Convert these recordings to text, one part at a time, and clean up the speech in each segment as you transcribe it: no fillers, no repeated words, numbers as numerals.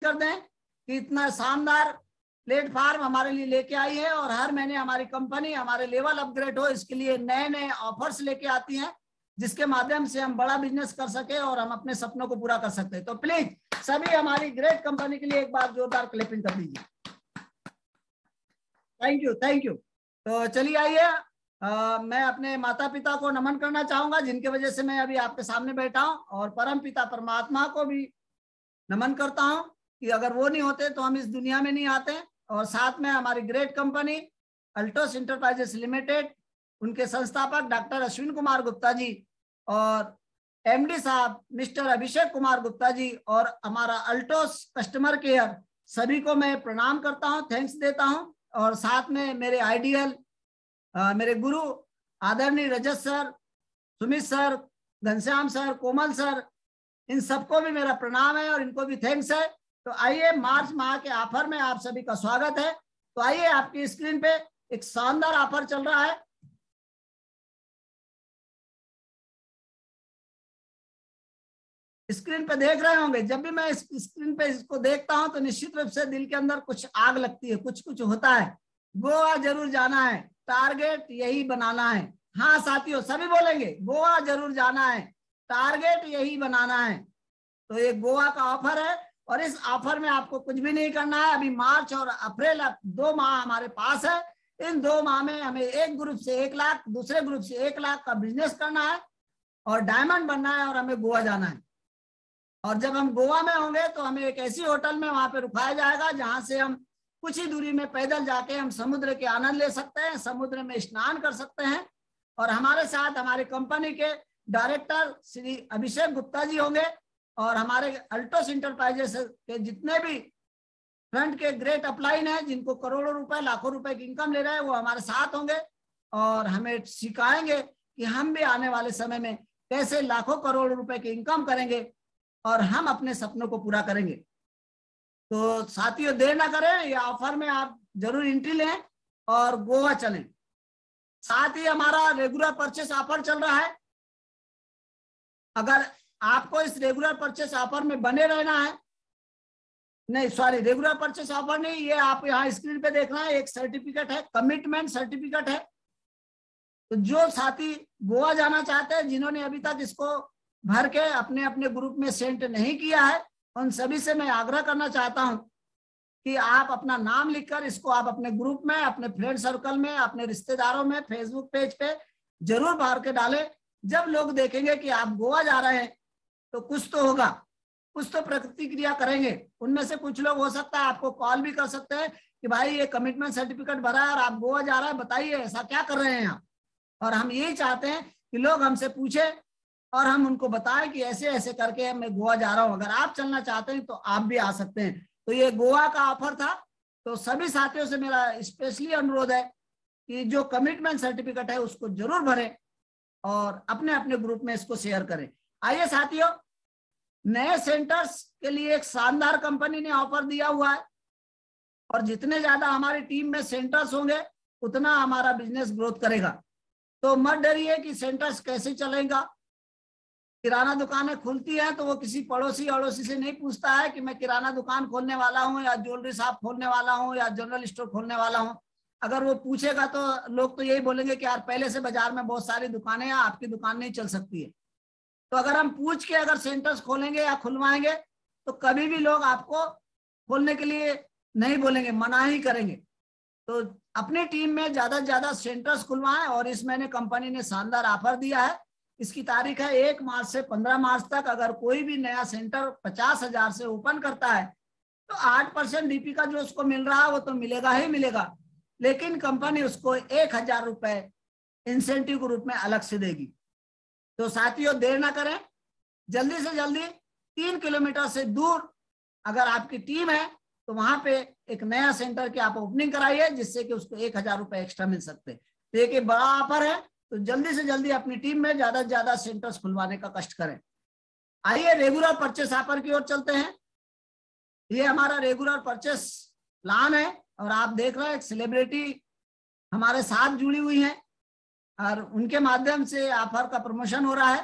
कर दें कि इतना शानदार प्लेटफॉर्म हमारे लिए लेके आई है और हर महीने हमारी कंपनी हमारे लेवल अपग्रेड हो, इसके लिए नए नए ऑफर्स लेके आती हैं, जिसके माध्यम से हम बड़ा बिजनेस कर सके और हम अपने सपनों को पूरा कर सकते हैं। तो प्लीज सभी हमारी ग्रेट कंपनी के लिए एक बार जोरदार क्लैपिंग कर दीजिए। Thank you, thank you. तो चलिए आइए, मैं अपने माता पिता को नमन करना चाहूंगा, जिनकी वजह से मैं अभी आपके सामने बैठा हूं, और परम पिता परमात्मा को भी नमन करता हूं कि अगर वो नहीं होते तो हम इस दुनिया में नहीं आते। और साथ में हमारी great company Altos enterprises limited, उनके संस्थापक डॉक्टर अश्विन कुमार गुप्ता जी और एमडी साहब मिस्टर अभिषेक कुमार गुप्ता जी और हमारा अल्टोस कस्टमर केयर, सभी को मैं प्रणाम करता हूं, थैंक्स देता हूं। और साथ में मेरे आइडियल मेरे गुरु आदरणीय Rajat sir, Sumit sir, Ghanshyam sir, Komal sir, इन सबको भी मेरा प्रणाम है और इनको भी थैंक्स है। तो आइए, मार्च माह के ऑफर में आप सभी का स्वागत है। तो आइए, आपकी स्क्रीन पे एक शानदार ऑफर चल रहा है। स्क्रीन पे देख रहे होंगे, जब भी मैं इस स्क्रीन पे इसको देखता हूं तो निश्चित रूप से दिल के अंदर कुछ आग लगती है, कुछ कुछ होता है। गोवा जरूर जाना है, टारगेट यही बनाना है। हाँ साथियों, सभी बोलेंगे गोवा जरूर जाना है, टारगेट यही बनाना है। तो ये गोवा का ऑफर है और इस ऑफर में आपको कुछ भी नहीं करना है। अभी मार्च और अप्रैल 2 माह हमारे पास है। इन 2 माह में हमें एक ग्रुप से 1 लाख, दूसरे ग्रुप से 1 लाख का बिजनेस करना है और डायमंड बनना है और हमें गोवा जाना है। और जब हम गोवा में होंगे तो हमें एक ऐसी होटल में वहां पे रुकाया जाएगा जहां से हम कुछ ही दूरी में पैदल जाके हम समुद्र के आनंद ले सकते हैं, समुद्र में स्नान कर सकते हैं। और हमारे साथ हमारी कंपनी के डायरेक्टर श्री अभिषेक गुप्ता जी होंगे और हमारे अल्टोस इंटरप्राइजेस के जितने भी फ्रंट के ग्रेट अपलाइन है, जिनको करोड़ों रुपए लाखों रुपए की इनकम ले रहे हैं, वो हमारे साथ होंगे और हमें सिखाएंगे कि हम भी आने वाले समय में कैसे लाखों करोड़ों रुपए की इनकम करेंगे और हम अपने सपनों को पूरा करेंगे। तो साथियों, देर ना करें, ये ऑफर में आप जरूर एंट्री लें और गोवा चलें। साथ ही हमारा रेगुलर परचेस ऑफर चल रहा है। अगर आपको इस रेगुलर परचेस ऑफर में बने रहना है, नहीं सॉरी, रेगुलर परचेस ऑफर नहीं, ये आप यहाँ स्क्रीन पे देख रहे हैं, एक सर्टिफिकेट है, कमिटमेंट सर्टिफिकेट है। तो जो साथी गोवा जाना चाहते हैं, जिन्होंने अभी तक इसको भर के अपने अपने ग्रुप में सेंड नहीं किया है, उन सभी से मैं आग्रह करना चाहता हूं कि आप अपना नाम लिखकर इसको आप अपने ग्रुप में, अपने फ्रेंड सर्कल में, अपने रिश्तेदारों में, फेसबुक पेज पे जरूर भर के डालें। जब लोग देखेंगे कि आप गोवा जा रहे हैं तो कुछ तो होगा, कुछ तो प्रतिक्रिया करेंगे। उनमें से कुछ लोग हो सकता है आपको कॉल भी कर सकते हैं कि भाई ये कमिटमेंट सर्टिफिकेट भरा है और आप गोवा जा रहे हैं, बताइए ऐसा क्या कर रहे हैं आप। और हम यही चाहते हैं कि लोग हमसे पूछे और हम उनको बताएं कि ऐसे ऐसे करके मैं गोवा जा रहा हूं, अगर आप चलना चाहते हैं तो आप भी आ सकते हैं। तो ये गोवा का ऑफर था। तो सभी साथियों से मेरा स्पेशली अनुरोध है कि जो कमिटमेंट सर्टिफिकेट है उसको जरूर भरें और अपने अपने ग्रुप में इसको शेयर करें। आइए साथियों, नए सेंटर्स के लिए एक शानदार कंपनी ने ऑफर दिया हुआ है और जितने ज्यादा हमारी टीम में सेंटर्स होंगे उतना हमारा बिजनेस ग्रोथ करेगा। तो मत डरिए कि सेंटर्स कैसे चलेगा। किराना दुकानें खुलती हैं तो वो किसी पड़ोसी अड़ोसी से नहीं पूछता है कि मैं किराना दुकान खोलने वाला हूं या ज्वेलरी शॉप खोलने वाला हूं या जनरल स्टोर खोलने वाला हूं। अगर वो पूछेगा तो लोग तो यही बोलेंगे कि यार पहले से बाजार में बहुत सारी दुकानें हैं, आपकी दुकान नहीं चल सकती है। तो अगर हम पूछ के अगर सेंटर्स खोलेंगे या खुलवाएंगे तो कभी भी लोग आपको खोलने के लिए नहीं बोलेंगे, मना ही करेंगे। तो अपनी टीम में ज्यादा से ज्यादा सेंटर्स खुलवाएं। और इस महीने कंपनी ने शानदार ऑफर दिया है। इसकी तारीख है 1 मार्च से 15 मार्च तक। अगर कोई भी नया सेंटर 50,000 से ओपन करता है तो 8% डीपी का जो उसको मिल रहा है वो तो मिलेगा ही मिलेगा, लेकिन कंपनी उसको 1,000 रुपए इंसेंटिव के रूप में अलग से देगी। तो साथियों, देर ना करें, जल्दी से जल्दी 3 किलोमीटर से दूर अगर आपकी टीम है तो वहां पे एक नया सेंटर की आप ओपनिंग कराइए, जिससे कि उसको 1,000 रुपए एक्स्ट्रा मिल सकते हैं। तो एक बड़ा ऑफर है, तो जल्दी से जल्दी अपनी टीम में ज्यादा से ज्यादा सेंटर्स खुलवाने का कष्ट करें। आइए रेगुलर परचेस ऑफर की ओर चलते हैं। ये हमारा रेगुलर परचेस प्लान है और आप देख रहे हैं एक सेलिब्रिटी हमारे साथ जुड़ी हुई है और उनके माध्यम से ऑफर का प्रमोशन हो रहा है।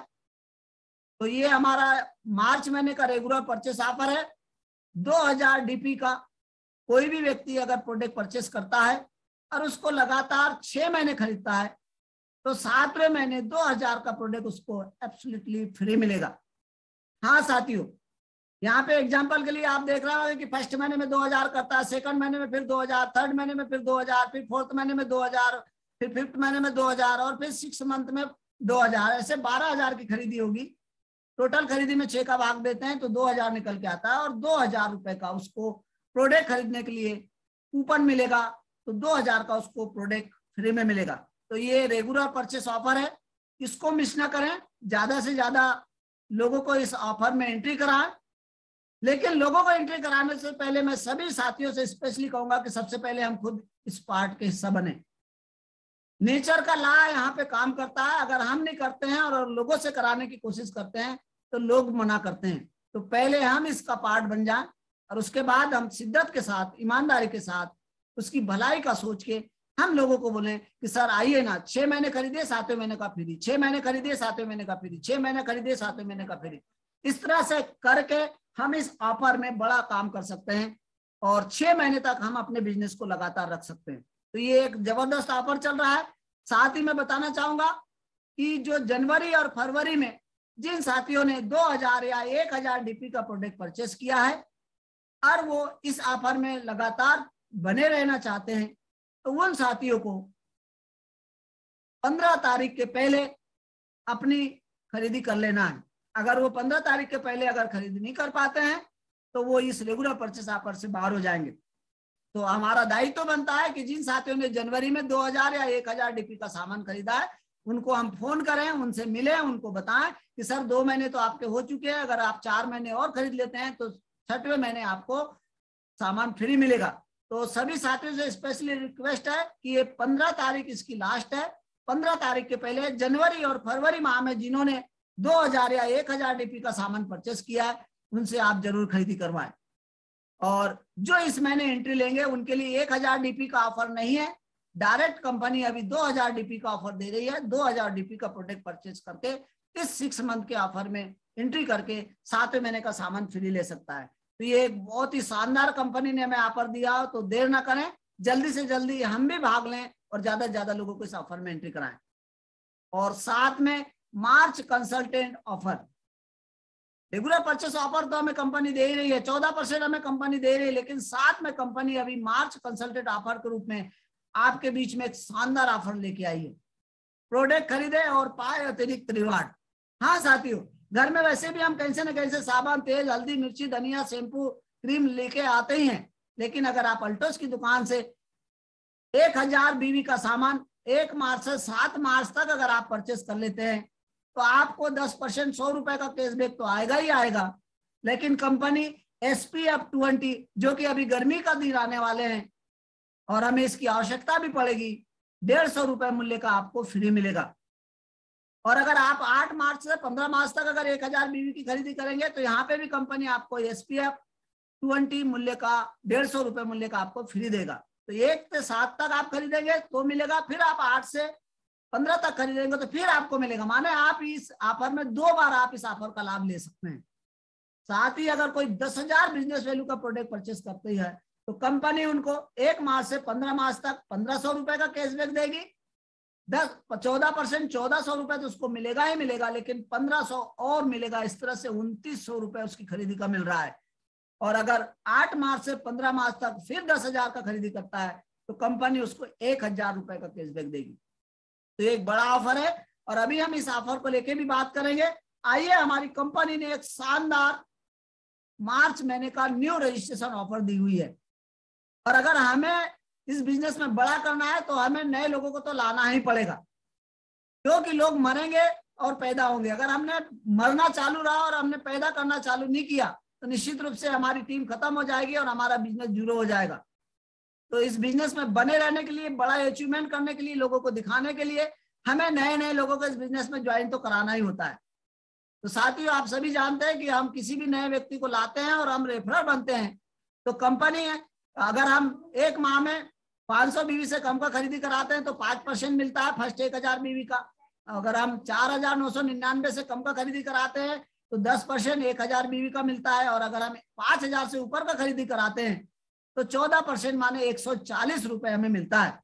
तो ये हमारा मार्च महीने का रेगुलर परचेस ऑफर है। 2000 डीपी का कोई भी व्यक्ति अगर प्रोडक्ट परचेस करता है और उसको लगातार 6 महीने खरीदता है तो 7वें महीने 2000 का प्रोडक्ट उसको एब्सोल्युटली फ्री मिलेगा। हाँ साथियों, यहाँ पे एग्जांपल के लिए आप देख रहे हो कि फर्स्ट महीने में 2000 करता है, सेकंड महीने में फिर 2000, थर्ड महीने में फिर 2000, फिर फोर्थ महीने में 2000, फिर फिफ्थ महीने में 2000 और फिर 6 मंथ में 2000, ऐसे 12000 की खरीदी होगी। टोटल खरीदी में 6 का भाग देते हैं तो 2000 निकल के आता है और 2000 रुपए का उसको प्रोडक्ट खरीदने के लिए कूपन मिलेगा तो 2000 का उसको प्रोडक्ट फ्री में मिलेगा। तो ये रेगुलर परचेस ऑफर है, इसको मिस ना करें, ज्यादा से ज्यादा लोगों को इस ऑफर में एंट्री कराएं। लेकिन लोगों को एंट्री कराने से पहले मैं सभी साथियों से स्पेशली कहूंगा कि सबसे पहले हम खुद इस पार्ट के हिस्सा बने। नेचर का लॉ यहाँ पे काम करता है, अगर हम नहीं करते हैं और लोगों से कराने की कोशिश करते हैं तो लोग मना करते हैं। तो पहले हम इसका पार्ट बन जाएं और उसके बाद हम शिद्दत के साथ, ईमानदारी के साथ, उसकी भलाई का सोच के हम लोगों को बोले कि सर आइए ना, 6 महीने खरीदिए 7वें महीने का फ्री, 6 महीने खरीदिए 7वें महीने का फ्री, 6 महीने खरीदिए 7वें महीने का फ्री। इस तरह से करके हम इस ऑफर में बड़ा काम कर सकते हैं और 6 महीने तक हम अपने बिजनेस को लगातार रख सकते हैं। तो ये एक जबरदस्त ऑफर चल रहा है। साथ ही मैं बताना चाहूंगा कि जो जनवरी और फरवरी में जिन साथियों ने 2000 या 1000 डीपी का प्रोडक्ट परचेस किया है और वो इस ऑफर में लगातार बने रहना चाहते हैं तो उन साथियों को 15 तारीख के पहले अपनी खरीदी कर लेना है। अगर वो 15 तारीख के पहले अगर खरीदी नहीं कर पाते हैं तो वो इस रेगुलर परचेस ऑफर से बाहर हो जाएंगे। तो हमारा दायित्व तो बनता है कि जिन साथियों ने जनवरी में 2000 या 1000 डीपी का सामान खरीदा है उनको हम फोन करें, उनसे मिलें, उनको बताएं कि सर 2 महीने तो आपके हो चुके हैं, अगर आप 4 महीने और खरीद लेते हैं तो 6वें महीने आपको सामान फ्री मिलेगा। तो सभी साथियों से स्पेशली रिक्वेस्ट है कि ये 15 तारीख इसकी लास्ट है। 15 तारीख के पहले जनवरी और फरवरी माह में जिन्होंने 2000 या 1000 डीपी का सामान परचेस किया है उनसे आप जरूर खरीदी करवाएं। और जो इस महीने एंट्री लेंगे उनके लिए 1000 डीपी का ऑफर नहीं है, डायरेक्ट कंपनी अभी 2000 डीपी का ऑफर दे रही है। 2000 डीपी का प्रोडक्ट परचेस करके इस 6 मंथ के ऑफर में एंट्री करके 7वें महीने का सामान फ्री ले सकता है। तो ये एक बहुत ही शानदार कंपनी ने हमें ऑफर दिया, तो देर ना करें, जल्दी से जल्दी हम भी भाग लें और ज्यादा से ज्यादा लोगों को इस ऑफर में एंट्री कराएं। और साथ में March consultant offer, regular purchase offer तो हमें कंपनी दे ही रही है, 14% हमें कंपनी दे रही है, लेकिन साथ में कंपनी अभी मार्च कंसल्टेंट ऑफर के रूप में आपके बीच में एक शानदार ऑफर लेके आई है। प्रोडक्ट खरीदे और पाए अतिरिक्त रिवार्ड। हाँ साथियों, घर में वैसे भी हम कैसे न कैसे साबुन, तेल, हल्दी, मिर्ची, धनिया, शैम्पू, क्रीम लेके आते ही हैं, लेकिन अगर आप अल्टोस की दुकान से 1000 बीवी का सामान 1 मार्च से 7 मार्च तक अगर आप परचेस कर लेते हैं तो आपको 10% 100 रुपए का कैशबैक तो आएगा ही आएगा। लेकिन कंपनी SPF 20, जो कि अभी गर्मी का दिन आने वाले हैं और हमें इसकी आवश्यकता भी पड़ेगी, 150 रुपए मूल्य का आपको फ्री मिलेगा। और अगर आप 8 मार्च से 15 मार्च तक अगर 1000 बीवी की खरीदी करेंगे तो यहाँ पे भी कंपनी आपको SPF 20 मूल्य का 150 रुपए मूल्य का आपको फ्री देगा। तो 1 से 7 तक आप खरीदेंगे तो मिलेगा, फिर आप 8 से 15 तक खरीदेंगे तो फिर आपको मिलेगा। माने आप इस ऑफर में 2 बार आप इस ऑफर का लाभ ले सकते हैं। साथ ही अगर कोई 10,000 बिजनेस वैल्यू का प्रोडक्ट परचेस करती है तो कंपनी उनको 1 मार्च से 15 मार्च तक 1500 रुपए का कैशबैक देगी। 14% 1400 रुपए तो उसको मिलेगा ही मिलेगा, लेकिन 1500 और मिलेगा। इस तरह से 2900 रुपए उसकी खरीदी का मिल रहा है। और अगर 8 मार्च से 15 मार्च तक फिर 10,000 का खरीदी करता है तो कंपनी उसको 1000 रुपए का कैशबैक देगी। तो एक बड़ा ऑफर है और अभी हम इस ऑफर को लेके भी बात करेंगे। आइए, हमारी कंपनी ने एक शानदार मार्च महीने का न्यू रजिस्ट्रेशन ऑफर दी हुई है। और अगर हमें इस बिजनेस में बड़ा करना है तो हमें नए लोगों को तो लाना ही पड़ेगा, क्योंकि लोग मरेंगे और पैदा होंगे। अगर हमने मरना चालू रहा और हमने पैदा करना चालू नहीं किया तो निश्चित रूप से हमारी टीम खत्म हो जाएगी और हमारा बिजनेस जीरो हो जाएगा। तो इस बिजनेस में बने रहने के लिए, बड़ा अचीवमेंट करने के लिए, लोगों को दिखाने के लिए हमें नए नए लोगों को इस बिजनेस में ज्वाइन तो कराना ही होता है। तो साथियों, आप सभी जानते हैं कि हम किसी भी नए व्यक्ति को लाते हैं और हम रेफरर बनते हैं तो कंपनी है, अगर हम 1 माह में 500 बीवी से कम का खरीदी कराते हैं तो 5% मिलता है फर्स्ट 1000 बीवी का। अगर हम 4999 से कम का खरीदी कराते हैं तो 10% 1000 बीवी का मिलता है, और अगर हम 5000 से ऊपर का खरीदी कराते हैं तो 14% माने 140 रुपए हमें मिलता है।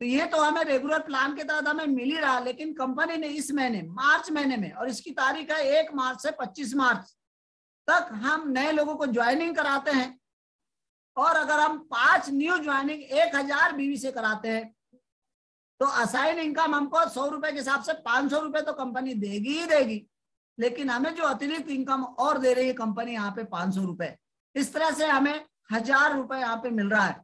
तो ये तो हमें रेगुलर प्लान के तहत हमें मिल ही रहा, लेकिन कंपनी ने इस महीने मार्च महीने में, और इसकी तारीख है 1 मार्च से 25 मार्च तक हम नए लोगों को ज्वाइनिंग कराते हैं, और अगर हम 5 न्यू ज्वाइनिंग 1000 बीवी से कराते हैं तो असाइन इनकम हमको 100 रुपए के हिसाब से 500 रुपए तो कंपनी देगी ही देगी, लेकिन हमें जो अतिरिक्त इनकम और दे रही है कंपनी यहाँ पे 500 रुपए। इस तरह से हमें 1000 रुपए यहाँ पे मिल रहा है।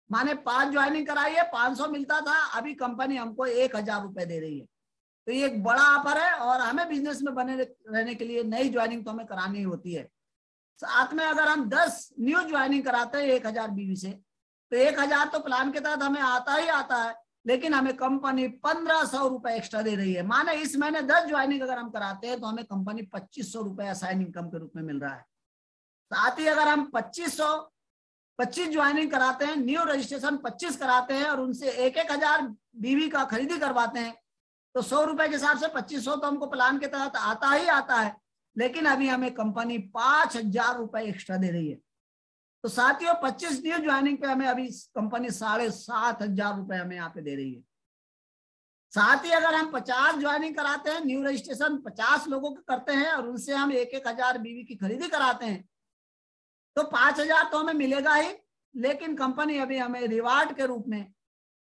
माने 5 ज्वाइनिंग कराई है, 500 मिलता था, अभी कंपनी हमको 1000 रुपए दे रही है। तो ये एक बड़ा ऑफर है, और हमें बिजनेस में बने रहने के लिए नई ज्वाइनिंग तो हमें करानी होती है। साथ में अगर हम 10 न्यू ज्वाइनिंग कराते हैं 1000 बीवी से, तो 1000 तो प्लान के तहत हमें आता ही आता है, लेकिन हमें कंपनी 1500 रुपए एक्स्ट्रा दे रही है। माने इस महीने 10 ज्वाइनिंग अगर हम कराते हैं तो हमें कंपनी 2500 रुपए असाइन इनकम के रूप में मिल रहा है। साथ ही अगर हम 25 ज्वाइनिंग कराते हैं, न्यू रजिस्ट्रेशन 25 कराते हैं, और उनसे 1000 बीवी का खरीदी करवाते हैं, तो 100 रुपए के हिसाब से 2500 तो हमको प्लान के तहत आता ही आता है, लेकिन अभी हमें कंपनी 5000 रुपए एक्स्ट्रा दे रही है। तो साथियों 25 न्यू ज्वाइनिंग पे हमें अभी कंपनी 7500 रुपए हमें यहाँ पे दे रही है। साथ ही अगर हम 50 ज्वाइनिंग कराते हैं, न्यू रजिस्ट्रेशन 50 लोगों के करते हैं, और उनसे हम 1000 बीवी की खरीदी कराते हैं, तो 5000 तो हमें मिलेगा ही, लेकिन कंपनी अभी हमें रिवार्ड के रूप में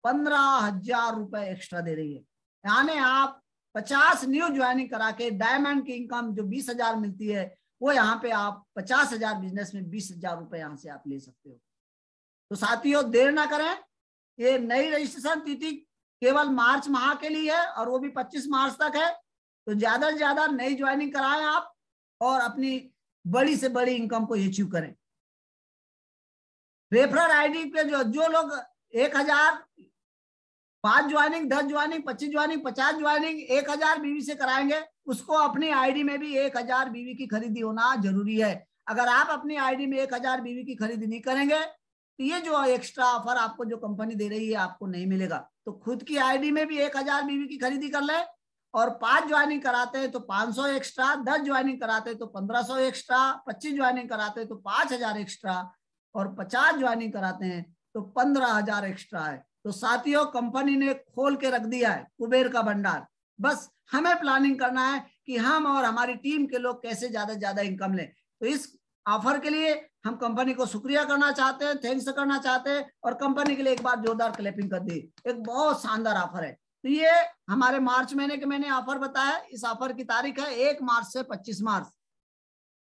15000 रुपए एक्स्ट्रा दे रही है। यानी आप 50 न्यू ज्वाइनिंग करा के डायमंड की इनकम जो 20,000 मिलती है, वो यहाँ पे आप 50,000 बिजनेस में 20,000 रुपए यहाँ से आप ले सकते हो। तो साथियों देर ना करें, ये नई रजिस्ट्रेशन तिथि केवल मार्च माह के लिए है, और वो भी 25 मार्च तक है। तो ज्यादा से ज्यादा नई ज्वाइनिंग कराएं आप, और अपनी बड़ी से बड़ी इनकम को अचीव करें। रेफरल आईडी पे जो लोग 1000 5 ज्वाइनिंग, 10 ज्वाइनिंग, 25 ज्वाइनिंग, 50 ज्वाइनिंग 1000 बीवी से कराएंगे, उसको अपनी आईडी में भी 1000 बीवी की खरीदी होना जरूरी है। अगर आप अपनी आईडी में 1000 बीवी की खरीदी नहीं करेंगे तो ये जो एक्स्ट्रा ऑफर आपको जो कंपनी दे रही है आपको नहीं मिलेगा। तो खुद की आईडी में भी 1000 बीवी की खरीदी कर ले, और 5 ज्वाइनिंग कराते हैं तो 500 एक्स्ट्रा, 10 ज्वाइनिंग कराते हैं तो 1500 एक्स्ट्रा, 25 ज्वाइनिंग कराते हैं तो 5000 एक्स्ट्रा, और 50 ज्वाइनिंग कराते हैं तो 15000 एक्स्ट्रा है। तो साथियों कंपनी ने खोल के रख दिया है कुबेर का भंडार। बस हमें प्लानिंग करना है कि हम और हमारी टीम के लोग कैसे ज्यादा से ज्यादा इनकम लें। तो इस ऑफर के लिए हम कंपनी को शुक्रिया करना चाहते हैं, थैंक्स करना चाहते हैं, और कंपनी के लिए एक बार जोरदार क्लैपिंग कर दी। एक बहुत शानदार ऑफर है। तो ये हमारे मार्च महीने के मैंने ऑफर बताया। इस ऑफर की तारीख है 1 मार्च से 25 मार्च।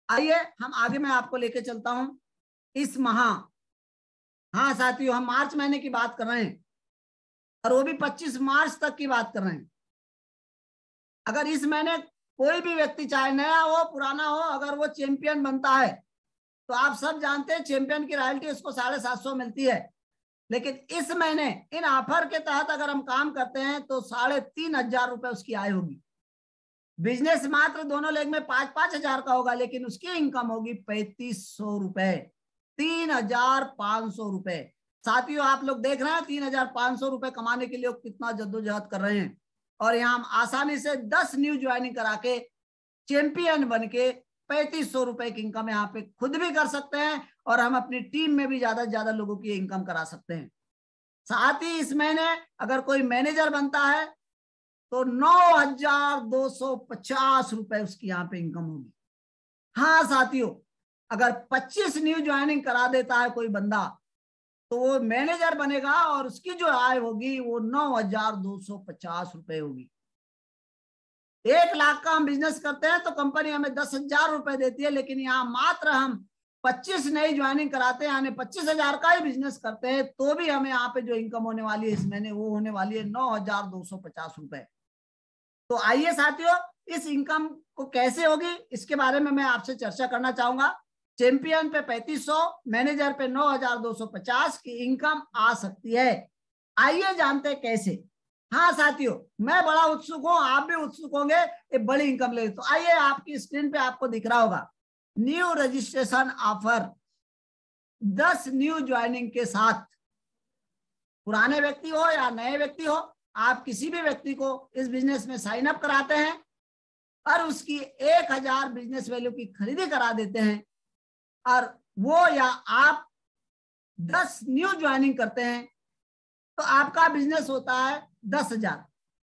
आइए हम आगे मैं आपको लेके चलता हूं इस माह। हाँ साथियों हम मार्च महीने की बात कर रहे हैं, और वो भी 25 मार्च तक की बात कर रहे हैं। अगर इस महीने कोई भी व्यक्ति चाहे नया हो पुराना हो, अगर वो चैंपियन बनता है तो आप सब जानते हैं चैंपियन की रॉयल्टी उसको 750 मिलती है। लेकिन इस महीने इन ऑफर के तहत अगर हम काम करते हैं तो 3500 रुपए उसकी आय होगी। बिजनेस मात्र दोनों लेग में 5-5 हजार का होगा, लेकिन उसकी इनकम होगी 3500 रुपए, 3500 रुपए। साथियों आप लोग देख रहे हैं 3500 रुपए कमाने के लिए कितना जद्दोजहद कर रहे हैं, और यहाँ हम आसानी से 10 न्यू ज्वाइनिंग करा के चैंपियन बन के 3500 रुपए की इनकम यहाँ पे खुद भी कर सकते हैं, और हम अपनी टीम में भी ज्यादा से ज्यादा लोगों की इनकम करा सकते हैं। साथ ही इस महीने अगर कोई मैनेजर बनता है तो 9250 रुपए उसकी यहाँ पे इनकम होगी। हाँ साथियों अगर 25 न्यू ज्वाइनिंग करा देता है कोई बंदा तो वो मैनेजर बनेगा, और उसकी जो आय होगी वो 9250 रुपए होगी। 1 लाख का हम बिजनेस करते हैं तो कंपनी हमें 10,000 रुपए देती है, लेकिन यहाँ मात्र हम 25 नई ज्वाइनिंग कराते हैं, यानी 25,000 का ही बिजनेस करते हैं, तो भी हमें यहाँ पे जो इनकम होने वाली है इस महीने वो होने वाली है 9250 रुपए। तो आइए साथियों इस इनकम को कैसे होगी इसके बारे में मैं आपसे चर्चा करना चाहूंगा। चैंपियन पे 3500, मैनेजर पे 9250 की इनकम आ सकती है। आइए जानते हैं कैसे। हाँ साथियों मैं बड़ा उत्सुक हूं, आप भी उत्सुक होंगे ये बड़ी इनकम ले। तो आइए आपकी स्क्रीन पे आपको दिख रहा होगा new registration offer 10 new joining के साथ। पुराने व्यक्ति हो या नए व्यक्ति हो, आप किसी भी व्यक्ति को इस बिजनेस में साइन अप कराते हैं और उसकी 1000 बिजनेस वैल्यू की खरीदी करा देते हैं, और वो या आप 10 न्यू ज्वाइनिंग करते हैं, तो आपका बिजनेस होता है 10,000।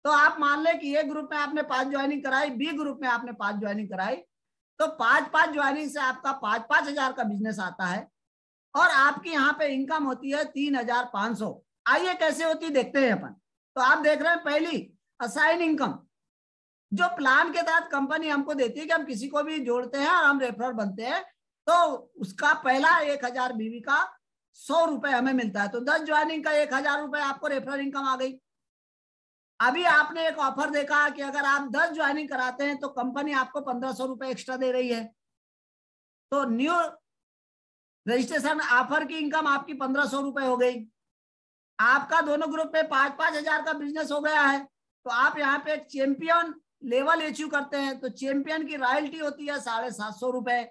तो आप मान लें कि ए ग्रुप में आपने 5 ज्वाइनिंग कराई, बी ग्रुप में आपने 5 ज्वाइनिंग कराई, तो 5 ज्वाइनिंग से आपका 5,000 का बिजनेस आता है, और आपकी यहाँ पे इनकम होती है 3,500। आइए कैसे होती देखते हैं अपन। तो आप देख रहे हैं पहली असाइन इनकम, जो प्लान के तहत कंपनी हमको देती है कि हम किसी को भी जोड़ते हैं और हम रेफरर बनते हैं, तो उसका पहला 1,000 बीवी का 100 रुपए हमें मिलता है। तो 10 ज्वाइनिंग का 1,000 रुपए आपको रेफरल इनकम आ गई। अभी आपने एक ऑफर देखा कि अगर आप 10 ज्वाइनिंग कराते हैं तो कंपनी आपको 1,500 रुपए एक्स्ट्रा दे रही है, तो न्यू रजिस्ट्रेशन ऑफर की इनकम आपकी 1,500 रुपए हो गई। आपका दोनों ग्रुप में 5-5 हजार का बिजनेस हो गया है, तो आप यहाँ पे एक चैंपियन लेवल इश्यू करते हैं, तो चैंपियन की रॉयल्टी होती है 750 रुपए।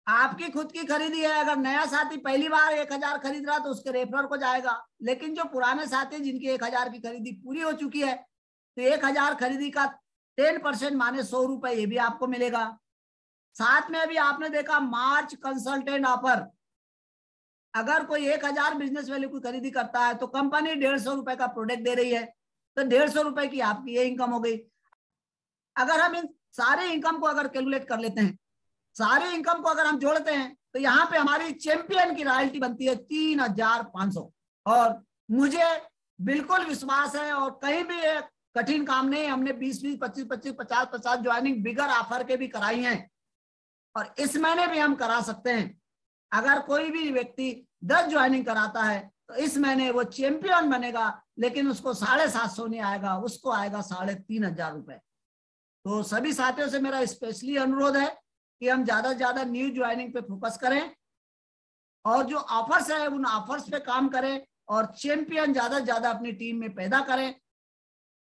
आपकी खुद की खरीदी है, अगर नया साथी पहली बार 1,000 खरीद रहा तो उसके रेफरर को जाएगा, लेकिन जो पुराने साथी जिनकी 1,000 की खरीदी पूरी हो चुकी है, तो 1,000 खरीदी का 10% माने 100 रुपए ये भी आपको मिलेगा। साथ में अभी आपने देखा मार्च कंसल्टेंट ऑफर, अगर कोई 1,000 बिजनेस वैल्यू की खरीदी करता है तो कंपनी 150 रुपए का प्रोडक्ट दे रही है, तो 150 रुपए की आपकी ये इनकम हो गई। अगर हम इन सारे इनकम को अगर कैलकुलेट कर लेते हैं, सारे इनकम को अगर हम जोड़ते हैं, तो यहाँ पे हमारी चैंपियन की रॉयल्टी बनती है 3,500। और मुझे बिल्कुल विश्वास है, और कहीं भी एक कठिन काम नहीं, हमने 20-20, 25-25, 50-50 ज्वाइनिंग बिगर ऑफर के भी कराई हैं, और इस महीने भी हम करा सकते हैं। अगर कोई भी व्यक्ति 10 ज्वाइनिंग कराता है तो इस महीने वो चैंपियन बनेगा, लेकिन उसको 750 नहीं आएगा, उसको आएगा 3,500 रुपए। तो सभी साथियों से मेरा स्पेशली अनुरोध है कि हम ज्यादा से ज्यादा न्यू ज्वाइनिंग पे फोकस करें, और जो ऑफर्स है उन ऑफर्स पे काम करें, और चैंपियन ज्यादा से ज्यादा अपनी टीम में पैदा करें,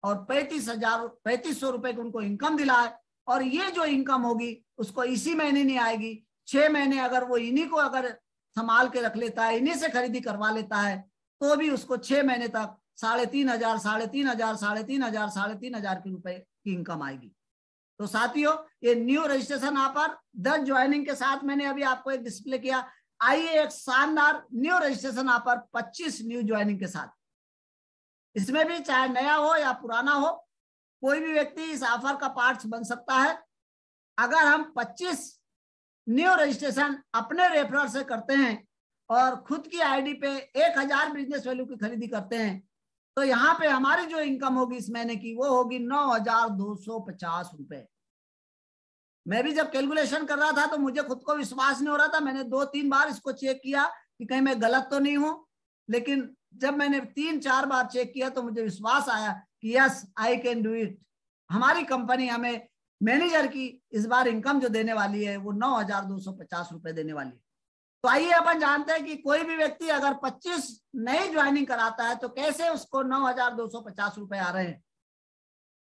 और 3,500 रुपए की उनको इनकम दिलाए। और ये जो इनकम होगी उसको इसी महीने नहीं आएगी, 6 महीने अगर वो इन्हीं को अगर संभाल के रख लेता है, इन्हीं से खरीदी करवा लेता है, तो भी उसको 6 महीने तक 3,500, 3,500, 3,500, 3,500 के रुपए की इनकम आएगी। तो साथियों, ये न्यू रजिस्ट्रेशन ऑफर 10 ज्वाइनिंग के साथ मैंने अभी आपको एक डिस्प्ले किया। आइए एक शानदार new registration offer 25 new joining के साथ, इसमें भी चाहे नया हो या पुराना हो, कोई भी व्यक्ति इस ऑफर का पार्ट बन सकता है। अगर हम 25 न्यू रजिस्ट्रेशन अपने रेफरल से करते हैं और खुद की आईडी पे 1,000 बिजनेस वैल्यू की खरीदी करते हैं, तो यहाँ पे हमारी जो इनकम होगी इस महीने की वो होगी 9,250 रुपए। मैं भी जब कैलकुलेशन कर रहा था तो मुझे खुद को विश्वास नहीं हो रहा था, मैंने 2-3 बार इसको चेक किया कि कहीं मैं गलत तो नहीं हूं, लेकिन जब मैंने 3-4 बार चेक किया तो मुझे विश्वास आया कि yes I can do it. हमारी कंपनी हमें मैनेजर की इस बार इनकम जो देने वाली है वो 9,250 रुपए देने वाली है। तो आइए अपन जानते हैं कि कोई भी व्यक्ति अगर 25 नई ज्वाइनिंग कराता है तो कैसे उसको 9,250 रुपए आ रहे हैं।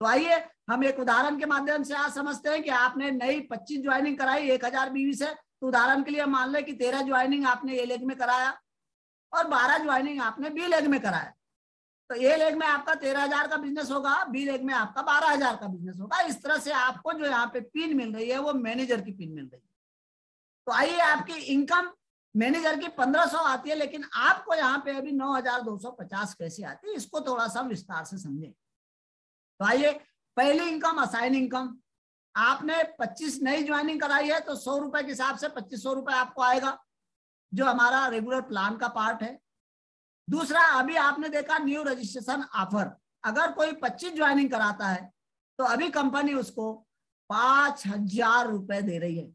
तो आइए हम एक उदाहरण के माध्यम से आज समझते हैं कि आपने नई 25 ज्वाइनिंग कराई 1,000 बीवी से, तो उदाहरण के लिए मान लें कि 13 ज्वाइनिंग आपने ए लेग में कराया और 12 ज्वाइनिंग आपने बी लेग में कराया। तो ए लेग में आपका 13,000 का बिजनेस होगा, बी लेग में आपका 12,000 का बिजनेस होगा। इस तरह से आपको जो यहाँ पे पिन मिल रही है वो मैनेजर की पिन मिल रही है। तो आइए आपकी इनकम मैनेजर की 1,500 आती है, लेकिन आपको यहाँ पे अभी 9,250 कैसे आती है, इसको थोड़ा सा विस्तार से समझें। तो आइए, पहली इनकम असाइन इनकम, आपने 25 नई ज्वाइनिंग कराई है तो 100 रुपए के हिसाब से 2,500 रुपए आपको आएगा, जो हमारा रेगुलर प्लान का पार्ट है। दूसरा, अभी आपने देखा न्यू रजिस्ट्रेशन ऑफर, अगर कोई 25 ज्वाइनिंग कराता है तो अभी कंपनी उसको 5,000 रुपए दे रही है।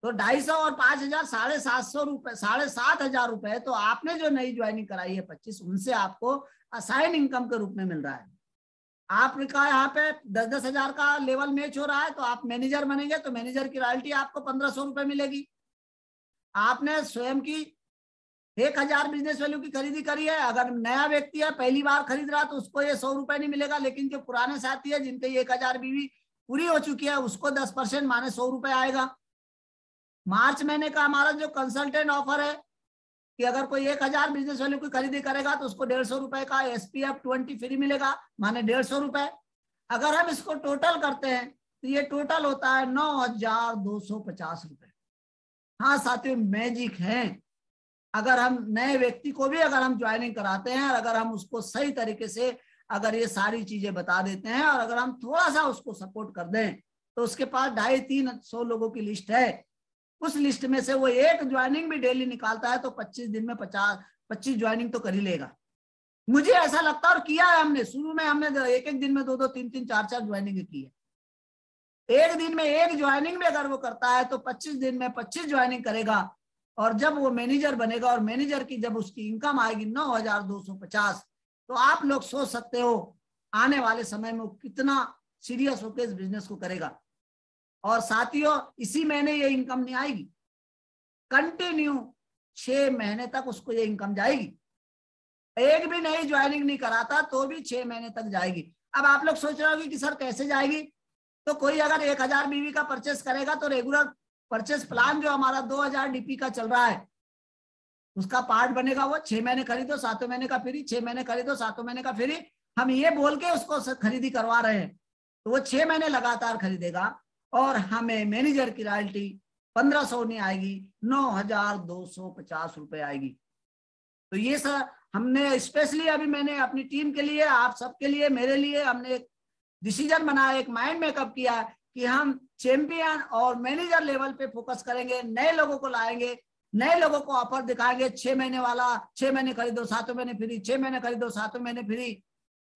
तो 250 और 5,000 750 रुपए, 7,500 रुपए तो आपने जो नई ज्वाइनिंग कराई है 25, उनसे आपको असाइन इनकम के रूप में मिल रहा है। आपका यहाँ पे 10-10 हजार का लेवल मैच हो रहा है तो आप मैनेजर बनेंगे तो मैनेजर की रॉयल्टी आपको 1,500 रुपए मिलेगी। आपने स्वयं की 1,000 बिजनेस वैल्यू की खरीदी करी है, अगर नया व्यक्ति है पहली बार खरीद रहा तो उसको ये 100 रुपए नहीं मिलेगा, लेकिन जो पुराने साथी है जिनके 1,000 बीवी पूरी हो चुकी है उसको 10% माने 100 रुपए आएगा। मार्च महीने का हमारा जो कंसल्टेंट ऑफर है कि अगर कोई 1,000 बिजनेस वैल्यू की खरीदी करेगा तो उसको 150 रुपए का SPF 20 फ्री मिलेगा, माने 150 रुपए। अगर हम इसको टोटल करते हैं तो ये टोटल होता है 9,250 रुपए। हाँ साथियों, मैजिक है। अगर हम नए व्यक्ति को भी अगर हम ज्वाइनिंग कराते हैं और अगर हम उसको सही तरीके से अगर ये सारी चीजें बता देते हैं और अगर हम थोड़ा सा उसको सपोर्ट कर दें तो उसके पास 250-300 लोगों की लिस्ट है। उस लिस्ट में से वो एक ज्वाइनिंग भी डेली निकालता है तो 25 दिन में 25 ज्वाइनिंग तो कर ही लेगा। मुझे ऐसा लगता है और किया है हमने। शुरू में हमने एक एक दिन में 2-2, 3-3, 4-4 ज्वाइनिंग की है। एक दिन में एक ज्वाइनिंग भी अगर वो करता है तो 25 दिन में 25 ज्वाइनिंग करेगा। और जब वो मैनेजर बनेगा और मैनेजर की जब उसकी इनकम आएगी 9,250, तो आप लोग सोच सकते हो आने वाले समय में वो कितना सीरियस होकर इस बिजनेस को करेगा। और साथियों, इसी महीने ये इनकम नहीं आएगी, कंटिन्यू 6 महीने तक उसको ये इनकम जाएगी। एक भी नई ज्वाइनिंग नहीं कराता तो भी 6 महीने तक जाएगी। अब आप लोग सोच रहे होंगे कि सर कैसे जाएगी? तो कोई अगर 1,000 बीवी का परचेस करेगा तो रेगुलर परचेस प्लान जो हमारा 2,000 डीपी का चल रहा है उसका पार्ट बनेगा वो 6 महीने खरीदो 7 महीने का फ्री, 6 महीने खरीदो 7 महीने का फ्री। हम ये बोल के उसको खरीदी करवा रहे हैं तो वो 6 महीने लगातार खरीदेगा और हमें मैनेजर की रॉयल्टी 1,500 नहीं आएगी, 9,250 रुपए आएगी। तो ये सर हमने स्पेशली अभी मैंने अपनी टीम के लिए, आप सबके लिए, मेरे लिए हमने एक डिसीजन बनाया, एक माइंड मेकअप किया कि हम चैंपियन और मैनेजर लेवल पे फोकस करेंगे। नए लोगों को लाएंगे, नए लोगों को ऑफर दिखाएंगे। 6 महीने वाला 6 महीने खरीदो 7 महीने फ्री, 6 महीने खरीदो 7 महीने फ्री,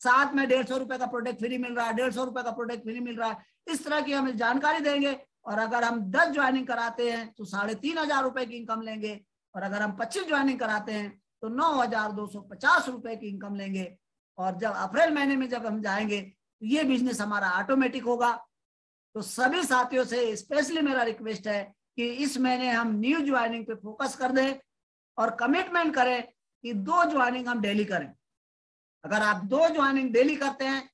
साथ में 150 रुपए का प्रोडक्ट फ्री मिल रहा है, 150 रुपए का प्रोडक्ट फ्री मिल रहा है। इस तरह की हमें जानकारी देंगे। और अगर हम 10 ज्वाइनिंग कराते हैं तो 3,500 रुपए की इनकम लेंगे और अगर हम 25 ज्वाइनिंग कराते हैं तो 9,250 रुपए की इनकम लेंगे। और जब अप्रैल महीने में जब हम जाएंगे तो ये बिजनेस हमारा ऑटोमेटिक होगा। तो सभी साथियों से स्पेशली मेरा रिक्वेस्ट है कि इस महीने हम न्यू ज्वाइनिंग पे फोकस कर दें और कमिटमेंट करें कि 2 ज्वाइनिंग हम डेली करें। अगर आप 2 ज्वाइनिंग डेली करते हैं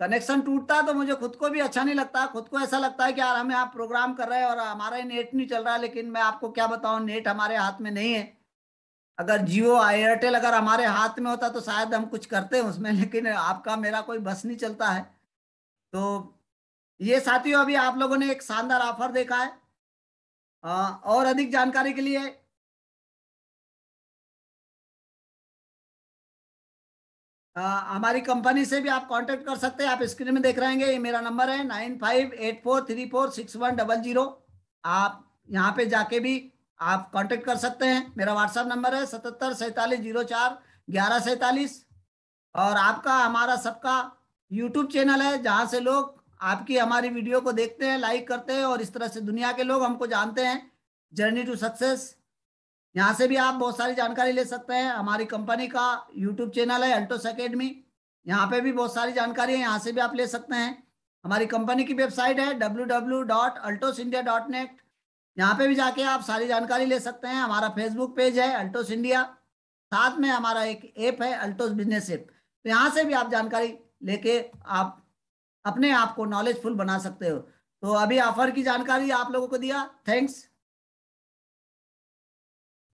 कनेक्शन टूटता है तो मुझे खुद को भी अच्छा नहीं लगता। खुद को ऐसा लगता है कि यार हमें आप प्रोग्राम कर रहे हैं और हमारा नेट नहीं चल रहा। लेकिन मैं आपको क्या बताऊं, नेट हमारे हाथ में नहीं है। अगर जियो एयरटेल अगर हमारे हाथ में होता तो शायद हम कुछ करते हैं उसमें, लेकिन आपका मेरा कोई बस नहीं चलता है। तो ये साथियों अभी आप लोगों ने एक शानदार ऑफर देखा है। और अधिक जानकारी के लिए हमारी कंपनी से भी आप कांटेक्ट कर सकते हैं। आप स्क्रीन में देख रहे हैं, ये मेरा नंबर है 9584346100। आप यहाँ पे जाके भी आप कांटेक्ट कर सकते हैं। मेरा व्हाट्सएप नंबर है 7747041147। और आपका हमारा सबका यूट्यूब चैनल है जहाँ से लोग आपकी हमारी वीडियो को देखते हैं, लाइक करते हैं और इस तरह से दुनिया के लोग हमको जानते हैं। जर्नी टू सक्सेस, यहाँ से भी आप बहुत सारी जानकारी ले सकते हैं। हमारी कंपनी का यूट्यूब चैनल है अल्टोस एकेडमी, यहाँ पे भी बहुत सारी जानकारी है, यहाँ से भी आप ले सकते हैं। हमारी कंपनी की वेबसाइट है www.altosindia.net, यहाँ पे भी जाके आप सारी जानकारी ले सकते हैं। हमारा फेसबुक पेज है अल्टोस इंडिया, साथ में हमारा एक ऐप है अल्टोस बिजनेस ऐप। तो यहाँ से भी आप जानकारी लेके आप अपने आप को नॉलेजफुल बना सकते हो। तो अभी ऑफर की जानकारी आप लोगों को दिया, थैंक्स।